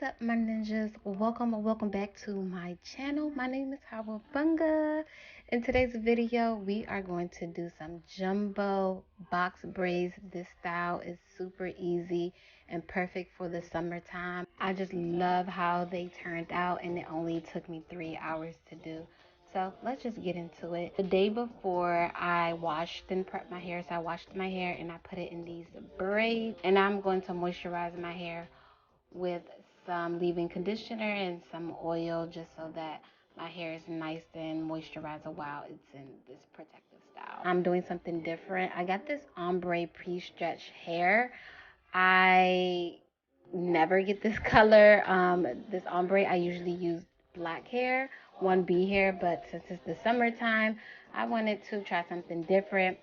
up, my ninjas? Welcome back to my channel. My name is Hawabunga. In today's video, we are going to do some jumbo box braids. This style is super easy and perfect for the summertime. I just love how they turned out, and it only took me 3 hours to do. So let's just get into it. The day before, I washed and prepped my hair. So I washed my hair and I put it in these braids, and I'm going to moisturize my hair with some leave-in conditioner and some oil, just so that my hair is nice and moisturized while it's in this protective style. I'm doing something different. I got this ombre pre-stretch hair. I never get this color. This ombre, I usually use black hair, 1B hair, but since it's the summertime, I wanted to try something different.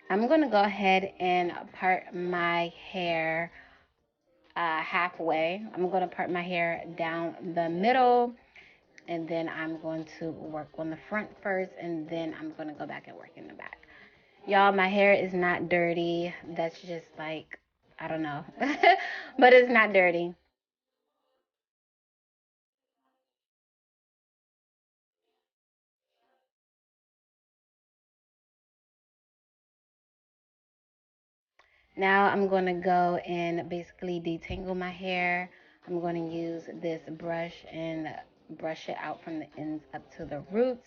I'm going to go ahead and part my hair halfway. I'm going to part my hair down the middle, and then I'm going to work on the front first, and then I'm going to go back and work in the back. Y'all, my hair is not dirty. That's just like, I don't know, but it's not dirty. Now I'm going to go and basically detangle my hair. I'm going to use this brush and brush it out from the ends up to the roots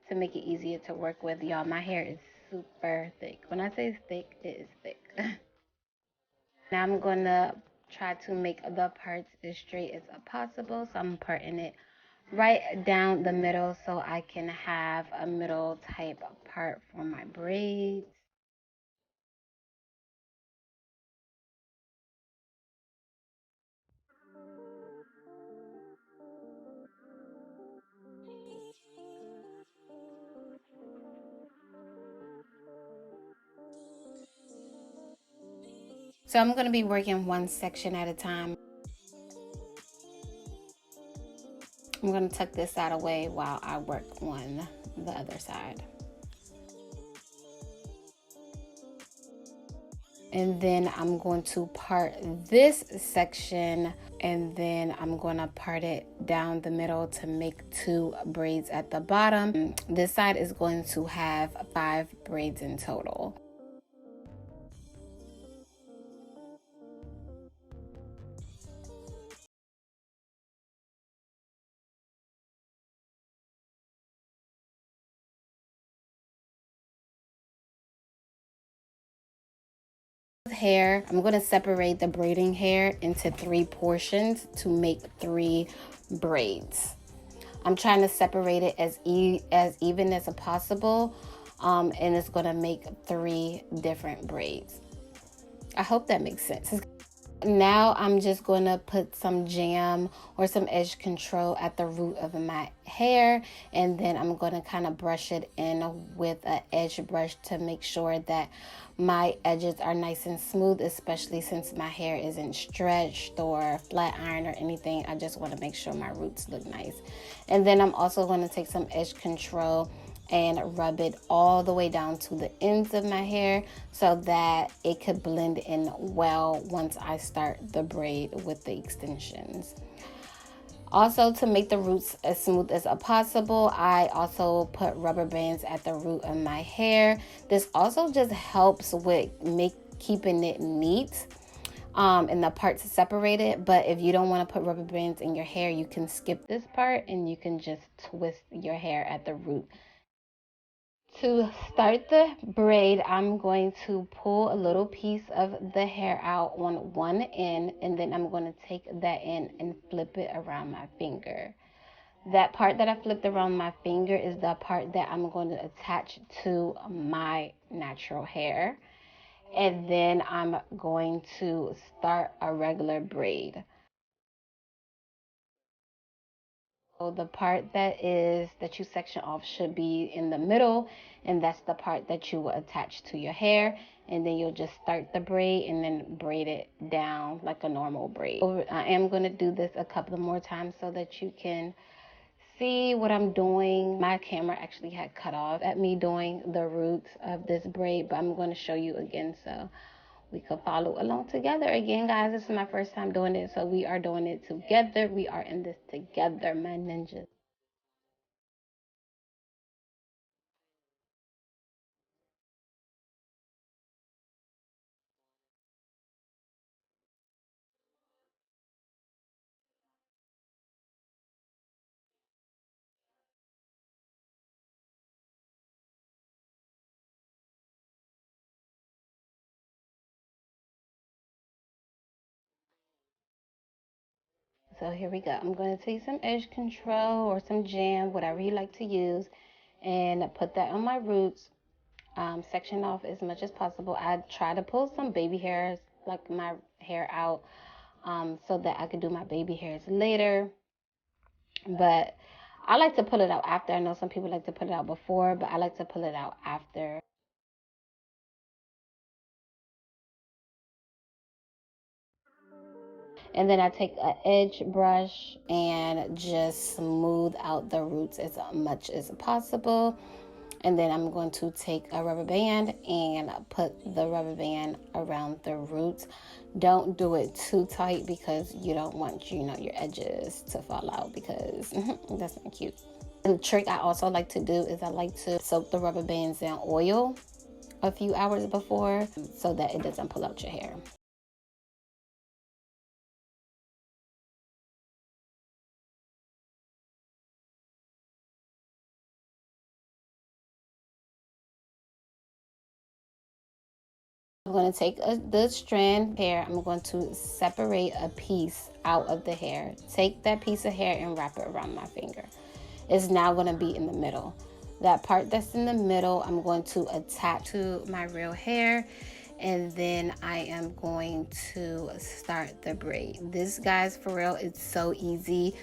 to make it easier to work with. Y'all, my hair is super thick. When I say thick, it is thick. Now I'm going to try to make the parts as straight as possible. So I'm parting it right down the middle so I can have a middle type part for my braids. So I'm going to be working one section at a time. I'm going to tuck this side away while I work on the other side. And then I'm going to part this section, and then I'm going to part it down the middle to make 2 braids at the bottom. This side is going to have 5 braids in total. Hair, I'm going to separate the braiding hair into 3 portions to make 3 braids. I'm trying to separate it as even as possible, and it's going to make 3 different braids. I hope that makes sense. Now I'm just going to put some jam or some edge control at the root of my hair, and then I'm going to kind of brush it in with an edge brush to make sure that my edges are nice and smooth, especially since my hair isn't stretched or flat iron or anything. I just want to make sure my roots look nice. And then I'm also going to take some edge control and rub it all the way down to the ends of my hair so that it could blend in well once I start the braid with the extensions. Also, to make the roots as smooth as possible, I also put rubber bands at the root of my hair. This also just helps with keeping it neat, and the parts separated. But if you don't want to put rubber bands in your hair, you can skip this part and you can just twist your hair at the root. To start the braid, I'm going to pull a little piece of the hair out on one end, and then I'm going to take that end and flip it around my finger. That part that I flipped around my finger is the part that I'm going to attach to my natural hair. And then I'm going to start a regular braid. So the part that you section off should be in the middle, and that's the part that you will attach to your hair, and then you'll just start the braid and then braid it down like a normal braid. I am going to do this a couple of more times so that you can see what I'm doing. My camera actually had cut off at me doing the roots of this braid, but I'm going to show you again. So we could follow along together. Again, guys, this is my first time doing it, so we are doing it together. We are in this together, my ninjas. So here we go. I'm going to take some edge control or some jam, whatever you like to use, and put that on my roots. Section off as much as possible. I try to pull some baby hairs, like my hair out, so that I could do my baby hairs later. But I like to pull it out after. I know some people like to put it out before, but I like to pull it out after. And then I take an edge brush and just smooth out the roots as much as possible. And then I'm going to take a rubber band and put the rubber band around the roots. Don't do it too tight because you don't want, your edges to fall out, because that's not cute. And the trick I also like to do is I like to soak the rubber bands in oil a few hours before so that it doesn't pull out your hair. I'm going to take the strand hair. I'm going to separate a piece out of the hair. Take that piece of hair and wrap it around my finger. It's now going to be in the middle. That part that's in the middle, I'm going to attach to my real hair, and then I am going to start the braid. This, guys, for real, it's so easy.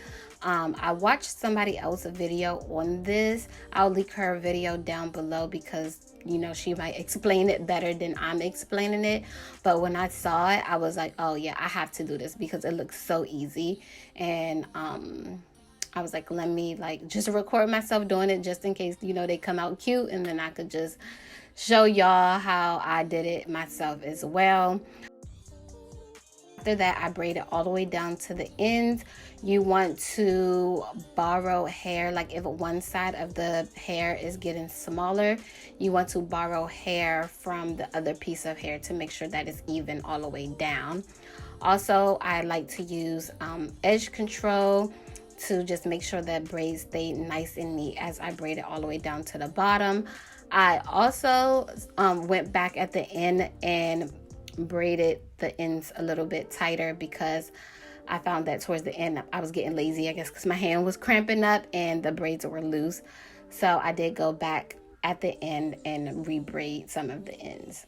I watched somebody else's video on this. I'll link her video down below because she might explain it better than I'm explaining it. But when I saw it, I was like, oh yeah, I have to do this because it looks so easy. And I was like, let me just record myself doing it just in case, they come out cute, and then I could just show y'all how I did it myself as well. After that, I braid it all the way down to the ends. You want to borrow hair, like if one side of the hair is getting smaller, you want to borrow hair from the other piece of hair to make sure that it's even all the way down. Also, I like to use edge control to just make sure that braids stay nice and neat as I braid it all the way down to the bottom. I also went back at the end and braided the ends a little bit tighter because I found that towards the end I was getting lazy, I guess, because my hand was cramping up and the braids were loose. So I did go back at the end and re-braid some of the ends.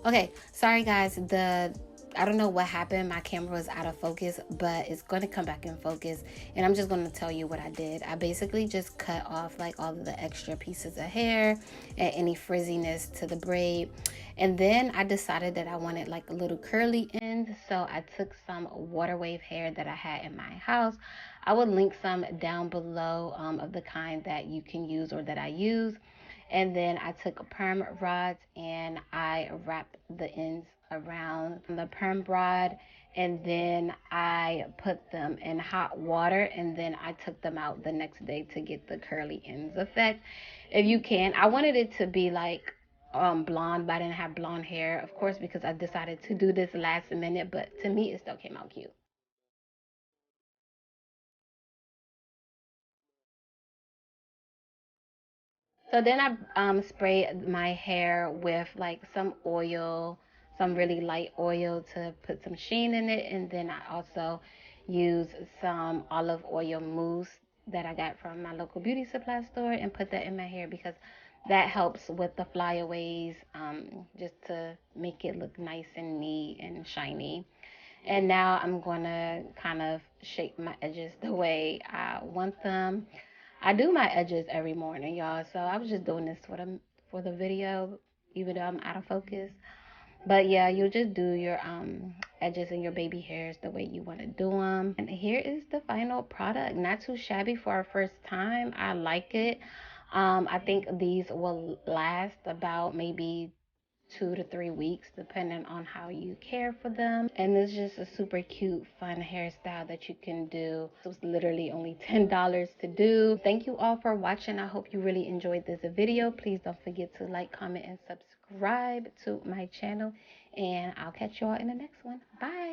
Okay, sorry guys, I don't know what happened. My camera was out of focus, but it's going to come back in focus. And I'm just going to tell you what I did. I basically just cut off like all of the extra pieces of hair and any frizziness to the braid. And then I decided that I wanted like a little curly end. So I took some water wave hair that I had in my house. I will link some down below of the kind that you can use or that I use. And then I took perm rods and I wrapped the ends around the perm rod, and then I put them in hot water, and then I took them out the next day to get the curly ends effect. If you can, I wanted it to be like blonde, but I didn't have blonde hair, of course, because I decided to do this last minute, but to me it still came out cute. So then I sprayed my hair with like some oil, some really light oil to put some sheen in it. And then I also used some olive oil mousse that I got from my local beauty supply store and put that in my hair because that helps with the flyaways, just to make it look nice and neat and shiny. And now I'm gonna kind of shape my edges the way I want them. I do my edges every morning, y'all. So I was just doing this for the video, even though I'm out of focus. But yeah, you just do your edges and your baby hairs the way you want to do them. And here is the final product. Not too shabby for our first time. I like it. I think these will last about maybe 2 to 3 weeks, depending on how you care for them. And it's just a super cute, fun hairstyle that you can do. It was literally only $10 to do. Thank you all for watching. I hope you really enjoyed this video. Please don't forget to like, comment, and subscribe to my channel. And I'll catch you all in the next one. Bye.